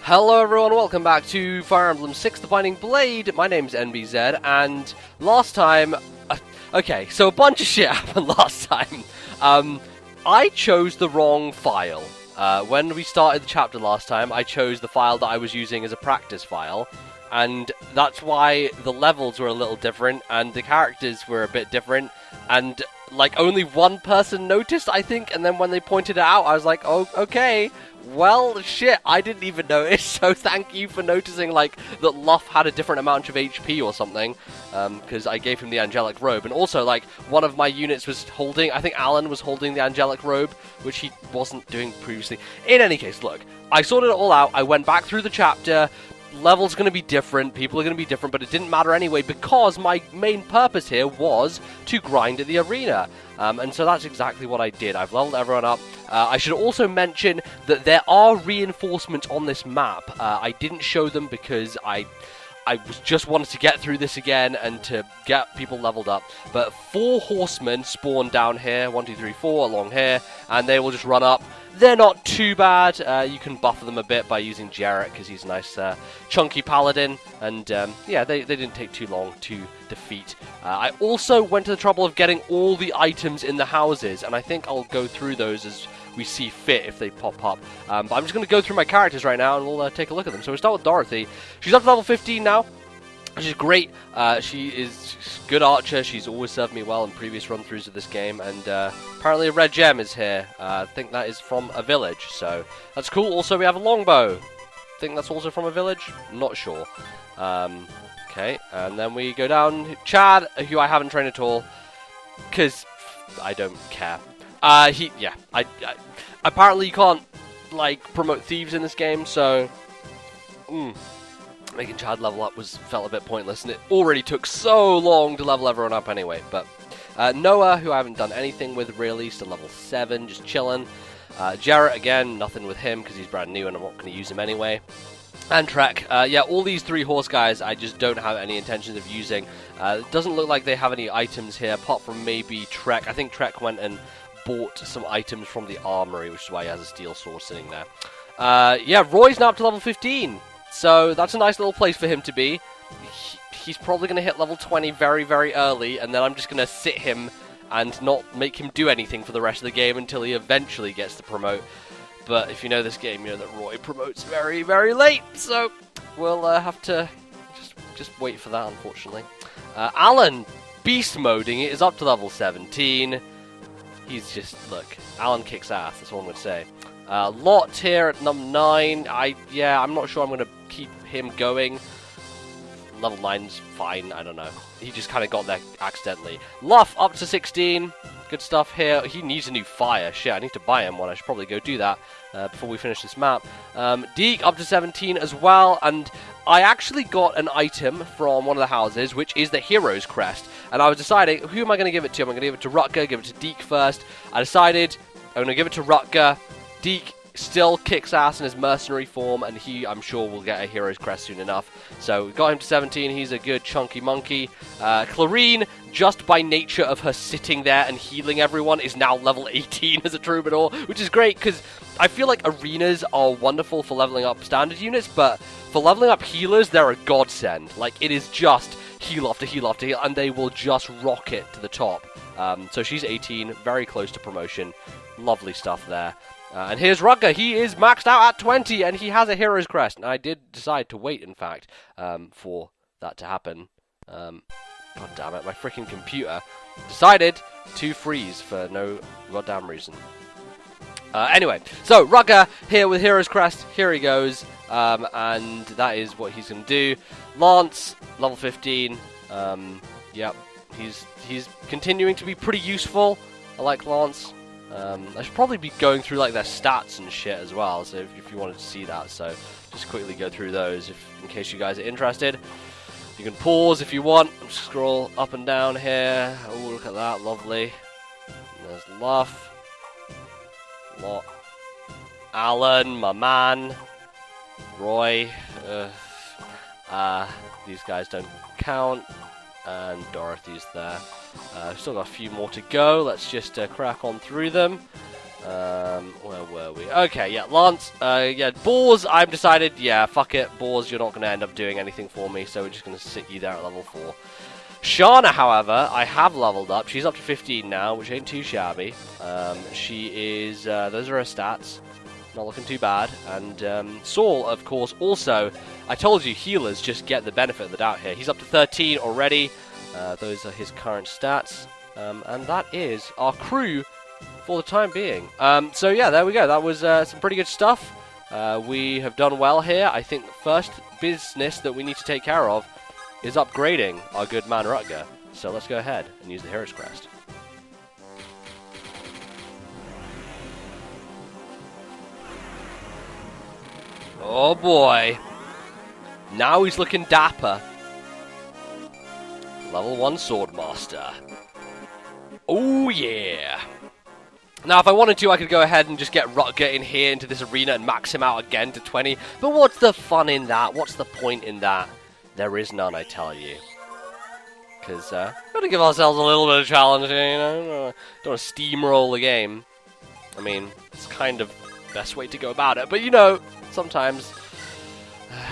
Hello everyone, welcome back to Fire Emblem 6 The Binding Blade. My name's NBZ, and last time... okay, so a bunch of shit happened last time. I chose the wrong file. When we started the chapter last time, I chose the file that I was using as a practice file, and that's why the levels were a little different, and the characters were a bit different, and like only one person noticed, I think, and then when they pointed it out, I was like, oh, okay. Well, shit, I didn't even notice, so thank you for noticing, like, that Luff had a different amount of HP or something, because I gave him the Angelic Robe, and also, like, one of my units was holding, I think Alan was holding the Angelic Robe, which he wasn't doing previously. In any case, look, I sorted it all out, I went back through the chapter, level's going to be different, people are going to be different, but it didn't matter anyway, because my main purpose here was to grind at the arena. And so that's exactly what I did. I've leveled everyone up. I should also mention that there are reinforcements on this map. I didn't show them because I was just wanted to get through this again and to get people leveled up. But 4 horsemen spawn down here, 1, 2, 3, 4 along here, and they will just run up. They're not too bad. You can buffer them a bit by using Jarrett because he's a nice chunky paladin, and yeah, they didn't take too long to defeat. I also went to the trouble of getting all the items in the houses, and I think I'll go through those as we see fit if they pop up. But I'm just going to go through my characters right now, and we'll take a look at them. So we start with Dorothy. She's up to level 15 now. She's great. She's a good archer. She's always served me well in previous run-throughs of this game, and apparently a red gem is here. I think that is from a village, so that's cool. Also, we have a longbow. I think that's also from a village. Not sure. Okay, and then we go down. Chad, who I haven't trained at all, because I don't care. Apparently you can't, like, promote thieves in this game, so... making Chad level up felt a bit pointless, and it already took so long to level everyone up anyway. But Noah, who I haven't done anything with really, still level 7, just chilling. Jarrett, again, nothing with him because he's brand new and I'm not going to use him anyway. And Trek, yeah, all these 3 horse guys I just don't have any intentions of using. It doesn't look like they have any items here, apart from maybe Trek. I think Trek went and bought some items from the armory, which is why he has a steel sword sitting there. Yeah, Roy's now up to level 15. So that's a nice little place for him to be. He's probably going to hit level 20 very, very early, and then I'm just going to sit him and not make him do anything for the rest of the game until he eventually gets to promote. But if you know this game, you know that Roy promotes very, very late, so we'll have to just wait for that, unfortunately. Alan, beast moding it, is up to level 17. He's just, look, Alan kicks ass, that's all I'm going to say. Lot here at number 9. I'm not sure I'm going to keep him going. Level 9's fine, I don't know. He just kind of got there accidentally. Luff up to 16. Good stuff here. He needs a new fire. Shit, I need to buy him one. I should probably go do that before we finish this map. Deke up to 17 as well. And I actually got an item from one of the houses, which is the Hero's Crest. And I was deciding, who am I going to give it to? Am I going to give it to Rutger, give it to Deke first? I decided I'm going to give it to Rutger. Deke still kicks ass in his mercenary form, and he, I'm sure, will get a Hero's Crest soon enough. So we got him to 17. He's a good chunky monkey. Clarine, just by nature of her sitting there and healing everyone, is now level 18 as a troubadour, which is great because I feel like arenas are wonderful for leveling up standard units, but for leveling up healers, they're a godsend. Like, it is just heal after heal after heal, and they will just rocket to the top. So she's 18, very close to promotion. Lovely stuff there. And here's Rutger. He is maxed out at 20, and he has a Hero's Crest. And I did decide to wait, in fact, for that to happen. God damn it, my freaking computer decided to freeze for no goddamn reason. Anyway, so Rutger here with Hero's Crest. Here he goes. And that is what he's going to do. Lance, level 15. Yep, he's continuing to be pretty useful. I like Lance. I should probably be going through like their stats and shit as well, so if you wanted to see that, so just quickly go through those in case you guys are interested. You can pause if you want, scroll up and down here. Oh, look at that, lovely. And there's Luff, Lot, Alan, my man, Roy. These guys don't count. And Dorothy's there. Still got a few more to go. Let's just crack on through them. Where were we? Okay, yeah, Lance, yeah, Boars, I've decided, yeah, fuck it, Boars, you're not going to end up doing anything for me, so we're just going to sit you there at level 4. Shauna, however, I have leveled up. She's up to 15 now, which ain't too shabby. She is, those are her stats. Not looking too bad. And Saul, of course, also, I told you, healers just get the benefit of the doubt here. He's up to 13 already. Those are his current stats. And that is our crew for the time being. So yeah, there we go. That was some pretty good stuff. We have done well here. I think the first business that we need to take care of is upgrading our good man Rutger. So let's go ahead and use the Hero's Crest. Oh boy. Now he's looking dapper. Level 1 Swordmaster. Oh yeah. Now if I wanted to, I could go ahead and just get Rutger in here into this arena and max him out again to 20. But what's the fun in that? What's the point in that? There is none, I tell you. Because, gotta give ourselves a little bit of challenge, you know? Don't want to steamroll the game. I mean, it's kind of the best way to go about it. But, you know, sometimes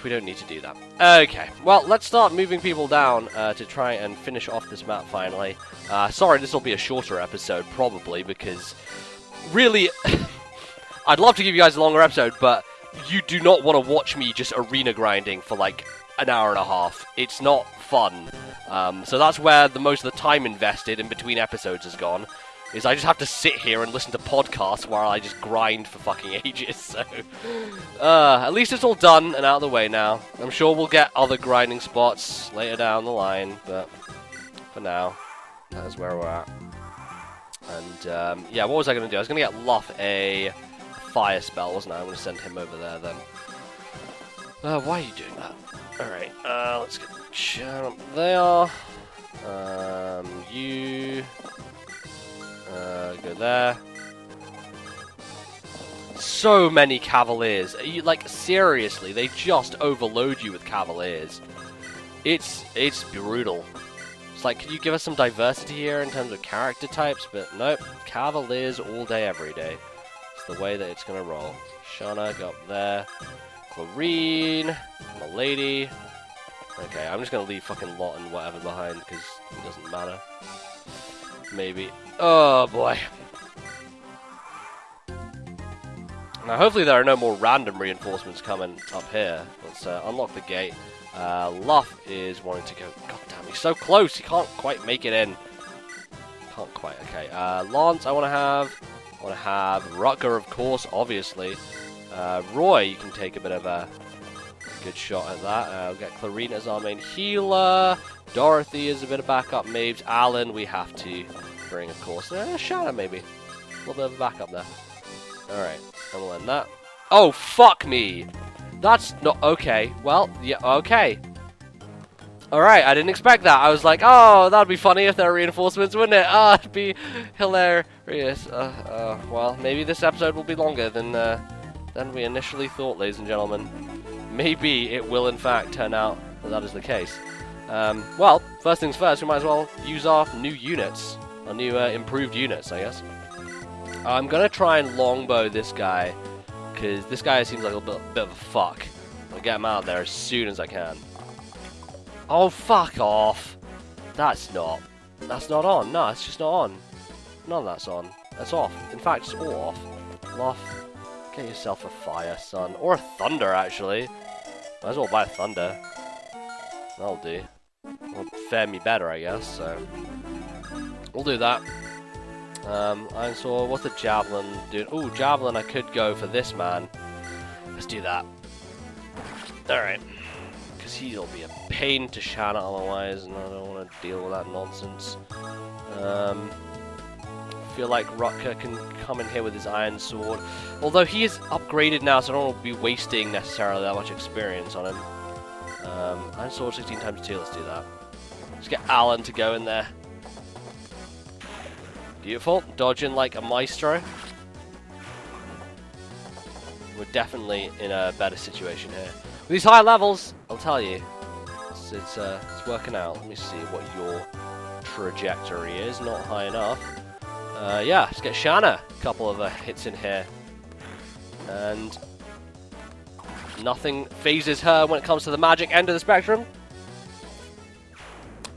we don't need to do that. Okay, well, let's start moving people down to try and finish off this map finally. Sorry, this will be a shorter episode, probably, because really, I'd love to give you guys a longer episode, but you do not want to watch me just arena grinding for, like, an hour and a half. It's not fun. So that's where the most of the time invested in between episodes has gone. Is I just have to sit here and listen to podcasts while I just grind for fucking ages. So, at least it's all done and out of the way now. I'm sure we'll get other grinding spots later down the line, but for now, that's where we're at. And yeah, what was I going to do? I was going to get Luff a fire spell, wasn't I? I'm going to send him over there then. Why are you doing that? Alright, let's get Chan up there. You go there. So many Cavaliers. You, like, seriously, they just overload you with Cavaliers. It's brutal. It's like, could you give us some diversity here in terms of character types? But nope, Cavaliers all day, every day. It's the way that it's gonna roll. Shauna, go up there. Clarine, Milady. Okay, I'm just gonna leave fucking Lot and whatever behind because it doesn't matter. Maybe. Oh boy. Now hopefully there are no more random reinforcements coming up here. Let's unlock the gate. Luff is wanting to go. God damn, he's so close. He can't quite make it in. Can't quite. Okay. Lance, I want to have Rutger, of course, obviously. Roy, you can take a bit of a good shot at that. We'll get Clarine as our main healer. Dorothy is a bit of backup. Mabes. Alan, we have to bring, of course. Shadow, maybe. A little bit of a backup there. Alright, and we'll end that. Oh, fuck me! That's not... Okay, well, yeah, okay. Alright, I didn't expect that. I was like, oh, that'd be funny if there were reinforcements, wouldn't it? Oh, it'd be hilarious. Well, maybe this episode will be longer than we initially thought, ladies and gentlemen. Maybe it will, in fact, turn out that that is the case. Well, first things first, we might as well use our new units. Our new improved units, I guess. I'm going to try and longbow this guy, because this guy seems like a bit of a fuck. I'll get him out there as soon as I can. Oh, fuck off. That's not on. No, it's just not on. None of that's on. That's off. In fact, it's all off. Luff, get yourself a fire, son. Or a thunder, actually. Might as well buy a thunder. That'll do. It'll fare me better, I guess, so... We'll do that. I saw, what's the javelin doing? Ooh, javelin, I could go for this man. Let's do that. Alright. Because he'll be a pain to Shanna otherwise, and I don't want to deal with that nonsense. I feel like Rutger can come in here with his iron sword. Although he is upgraded now, so I don't want to be wasting necessarily that much experience on him. Iron sword 16 times 2, let's do that. Let's get Alan to go in there. Beautiful. Dodging like a maestro. We're definitely in a better situation here. With these high levels, I'll tell you, it's working out. Let me see what your trajectory is. Not high enough. Yeah, let's get Shanna a couple of hits in here. And nothing phases her when it comes to the magic end of the spectrum.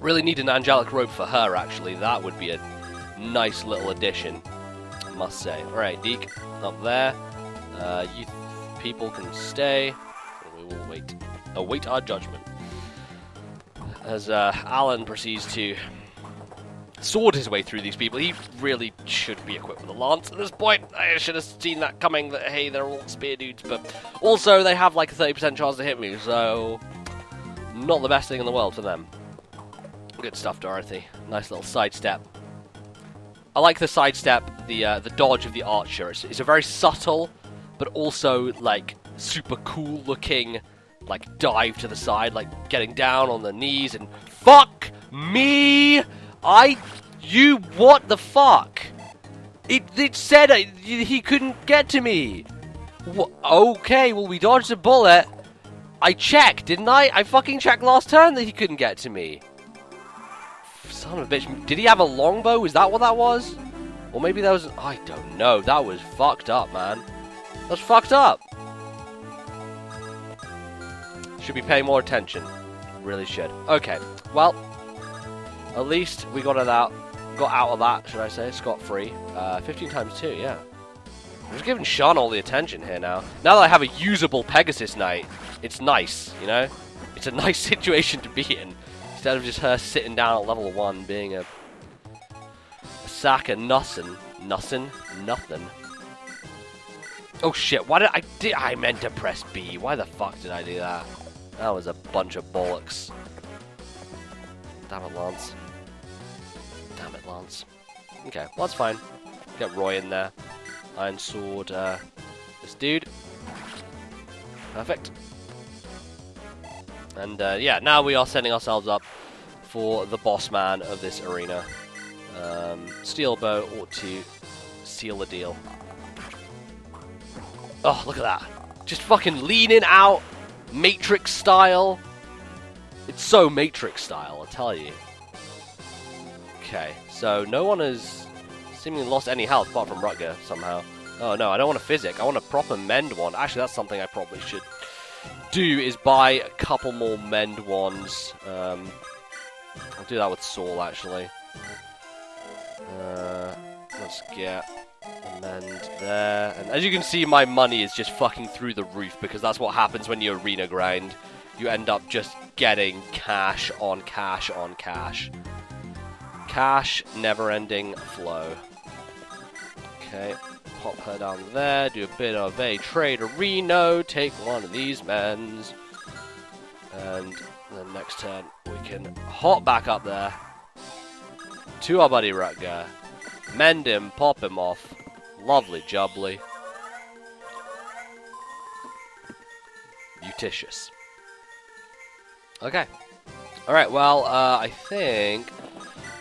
Really need an angelic robe for her, actually. That would be a nice little addition, I must say. Alright, Deke, up there. You people can stay. We will wait. Await our judgment. As Alan proceeds to sword his way through these people. He really should be equipped with a lance at this point. I should have seen that coming, that, hey, they're all spear dudes, but also they have like a 30% chance to hit me, so not the best thing in the world for them. Good stuff, Dorothy. Nice little sidestep. I like the sidestep, the dodge of the archer. It's a very subtle, but also like super cool looking, like dive to the side, like getting down on the knees and fuck me. What the fuck? It said he couldn't get to me. Okay, well, we dodged a bullet. I checked, didn't I? I fucking checked last turn that he couldn't get to me. Son of a bitch. Did he have a longbow? Is that what that was? Or maybe that was... I don't know. That was fucked up, man. That's fucked up. Should be paying more attention. Really should. Okay, well... At least we got out of that, should I say, scot-free. 15 times 2, yeah. I'm just giving Sean all the attention here now. Now that I have a usable Pegasus Knight, it's nice, you know? It's a nice situation to be in. Instead of just her sitting down at level 1 being a sack of nothing. Nothing? Oh shit, why I meant to press B. Why the fuck did I do that? That was a bunch of bollocks. Damn it, Lance. Damn it, Lance. Okay, well, that's fine. Get Roy in there. Iron Sword, this dude. Perfect. And, yeah, now we are setting ourselves up for the boss man of this arena. Steel Bow ought to seal the deal. Oh, look at that. Just fucking leaning out, Matrix style. It's so Matrix style, I'll tell you. Okay, so no one has seemingly lost any health apart from Rutger somehow. Oh no, I don't want a physic. I want a proper mend one. Actually, that's something I probably should do, is buy a couple more mend wands. I'll do that with Saul, actually. Let's get a mend there. And as you can see, my money is just fucking through the roof, because that's what happens when you arena grind. You end up just getting cash on cash on cash. Cash, never-ending flow. Okay, pop her down there, do a bit of a trade-a-reno, take one of these mends. And then next turn, we can hop back up there to our buddy Rutger. Mend him, pop him off. Lovely jubbly. Beauticious. Okay. Alright, well, I think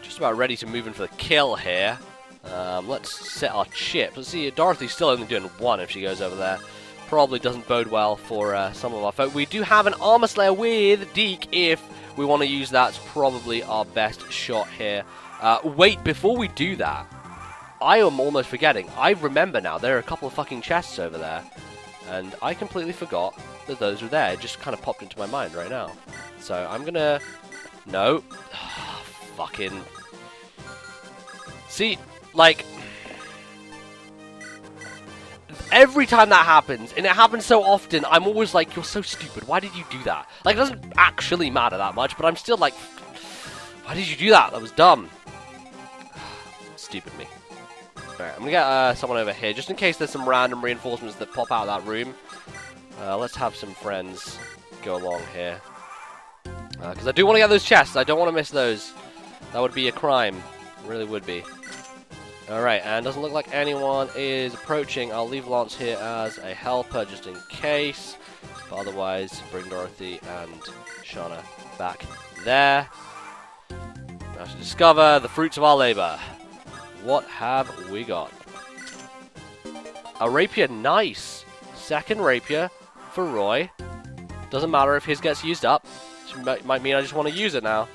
just about ready to move in for the kill here. Let's set our chip. Let's see, Dorothy's still only doing 1 if she goes over there. Probably doesn't bode well for some of our folk. We do have an Armor Slayer with Deke if we want to use that. It's probably our best shot here. Wait, before we do that, I am almost forgetting. I remember now, there are a couple of fucking chests over there. And I completely forgot that those were there. It just kind of popped into my mind right now. So I'm gonna... No. Fucking... See, like... Every time that happens, and it happens so often, I'm always like, you're so stupid. Why did you do that? Like, it doesn't actually matter that much, but I'm still like... Why did you do that? That was dumb. Stupid me. Alright, I'm gonna get someone over here, just in case there's some random reinforcements that pop out of that room. Let's have some friends go along here. Because I do want to get those chests. I don't want to miss those. That would be a crime. It really would be. Alright, and doesn't look like anyone is approaching. I'll leave Lance here as a helper, just in case. But otherwise, bring Dorothy and Shauna back there. Now to discover the fruits of our labor. What have we got? A rapier, nice. Second rapier for Roy. Doesn't matter if his gets used up. Which might mean I just want to use it now.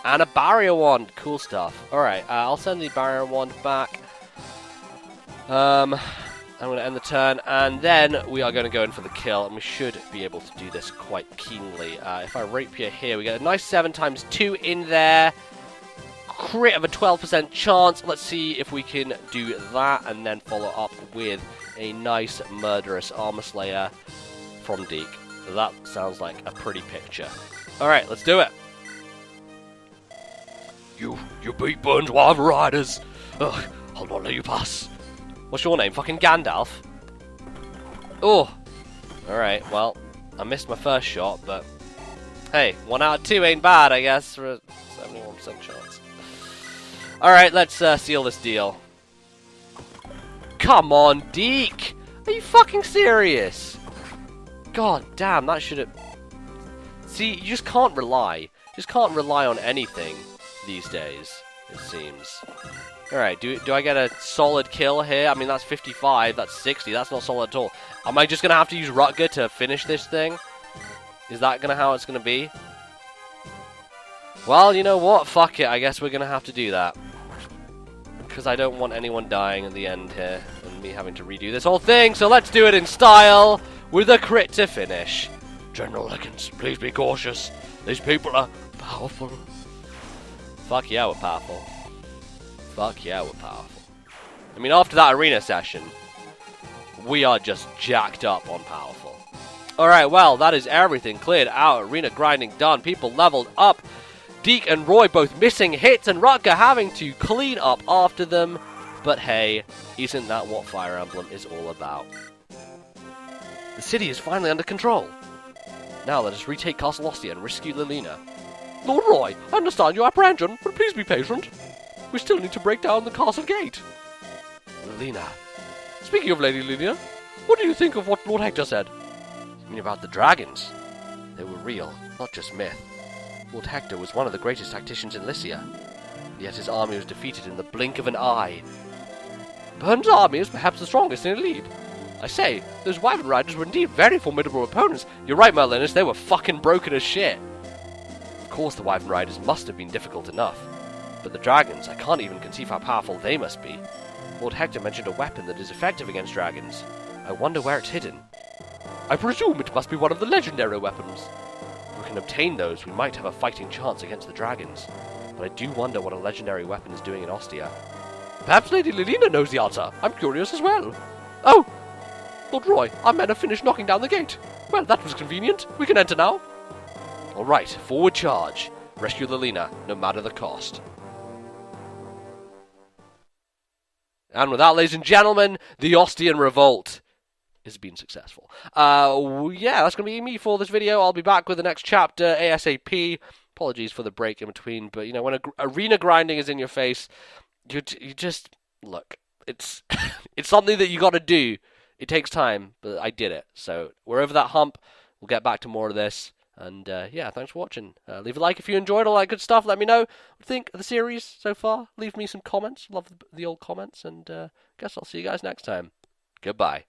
And a barrier wand. Cool stuff. Alright, I'll send the barrier wand back. I'm going to end the turn, and then we are going to go in for the kill, and we should be able to do this quite keenly. If I rapier here, we get a nice 7 times 2 in there. Crit of a 12% chance. Let's see if we can do that, and then follow up with a nice murderous armor slayer from Deke. That sounds like a pretty picture. Alright, let's do it. You beat Burns Wyvern Riders. Ugh, I'll not let you pass. What's your name? Fucking Gandalf? Oh! Alright, well, I missed my first shot, but hey, 1 out of 2 ain't bad, I guess, for a 71% chance. Alright, let's seal this deal. Come on, Deke! Are you fucking serious? God damn, that should have... See, you just can't rely. You just can't rely on anything these days, it seems. Alright, do I get a solid kill here? I mean, that's 55, that's 60, that's not solid at all. Am I just going to have to use Rutger to finish this thing? Is that how it's going to be? Well, you know what? Fuck it, I guess we're going to have to do that. Because I don't want anyone dying in the end here, and me having to redo this whole thing, so let's do it in style, with a crit to finish. General Higgins, please be cautious. These people are powerful. Fuck yeah, we're powerful. Fuck yeah, we're powerful. I mean, after that arena session, we are just jacked up on powerful. Alright, well, that is everything cleared out. Arena grinding done. People leveled up. Deke and Roy both missing hits, and Rutger having to clean up after them. But hey, isn't that what Fire Emblem is all about? The city is finally under control. Now let us retake Castle Ostia and rescue Lilina. Lord Roy, I understand your apprehension, but please be patient. We still need to break down the castle gate. Lilina. Speaking of Lady Lilina, what do you think of what Lord Hector said? You mean about the dragons? They were real, not just myth. Lord Hector was one of the greatest tacticians in Lycia, yet his army was defeated in the blink of an eye. Burn's army is perhaps the strongest in Elebe. I say, those Wyvern Riders were indeed very formidable opponents. You're right, Merlinus, they were fucking broken as shit. Of course the Wyvern Riders must have been difficult enough. But the dragons, I can't even conceive how powerful they must be. Lord Hector mentioned a weapon that is effective against dragons. I wonder where it's hidden. I presume it must be one of the legendary weapons. If we can obtain those, we might have a fighting chance against the dragons. But I do wonder what a legendary weapon is doing in Ostia. Perhaps Lady Lilina knows the answer. I'm curious as well. Oh! Lord Roy, our men have finished knocking down the gate. Well, that was convenient. We can enter now. Alright, forward charge. Rescue Lilina, no matter the cost. And with that, ladies and gentlemen, the Ostian Revolt has been successful. Yeah, that's going to be me for this video. I'll be back with the next chapter ASAP. Apologies for the break in between, but, you know, when arena grinding is in your face, you just... Look, it's it's something that you got to do. It takes time, but I did it. So, we're over that hump. We'll get back to more of this. And, yeah, thanks for watching. Leave a like if you enjoyed all that good stuff. Let me know what you think of the series so far. Leave me some comments. Love the old comments. And guess I'll see you guys next time. Goodbye.